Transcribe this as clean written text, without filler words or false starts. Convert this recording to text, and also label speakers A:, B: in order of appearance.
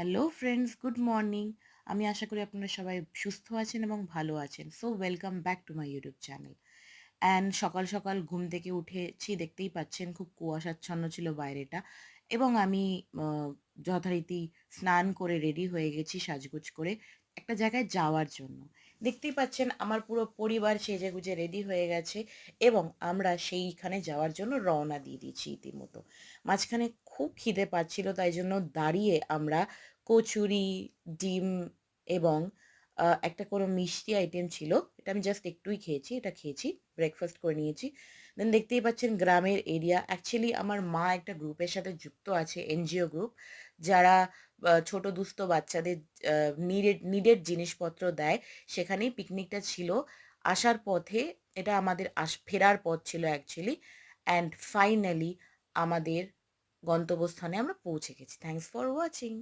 A: Hello friends, good morning. আমি আশা করি আপনারা সবাই সুস্থ আছেন এবং ভালো আছেন। So welcome back to my YouTube channel. And সকাল সকাল ঘুম থেকে উঠেছি, দেখতেই পাচ্ছেন খুব কুয়াশাচ্ছন্ন ছিল বাইরেটা। এবং আমি যথারীতি স্নান করে রেডি হয়ে গেছি সাজগোজ করে একটা জায়গায় যাওয়ার জন্য। দেখতেই পাচ্ছেন আমার পুরো পরিবার সেজেগুজে রেডি হয়ে গেছে এবং আমরা সেইখানে যাওয়ার জন্য রওনা দিয়ে দিয়েছি ইতিমতো। মাঝখানে খুব খিদে পাচ্ছিল, তাই জন্য দাঁড়িয়ে আমরা কচুরি, ডিম এবং একটা কোনো মিষ্টি আইটেম ছিল, এটা আমি জাস্ট একটুই খেয়েছি, এটা খেয়েছি, ব্রেকফাস্ট করে নিয়েছি। দেন দেখতেই পাচ্ছেন গ্রামের এরিয়া। অ্যাকচুয়ালি আমার মা একটা গ্রুপের সাথে যুক্ত আছে, এনজিও গ্রুপ, যারা ছোট দুস্থ বাচ্চাদের নিডেড জিনিসপত্র দেয়। সেখানেই পিকনিকটা ছিল। আসার পথে এটা আমাদের ফেরার পথ ছিল অ্যাকচুয়ালি। অ্যান্ড ফাইনালি আমাদের গন্তব্যস্থানে আমরা পৌঁছে গেছি। Thanks for watching.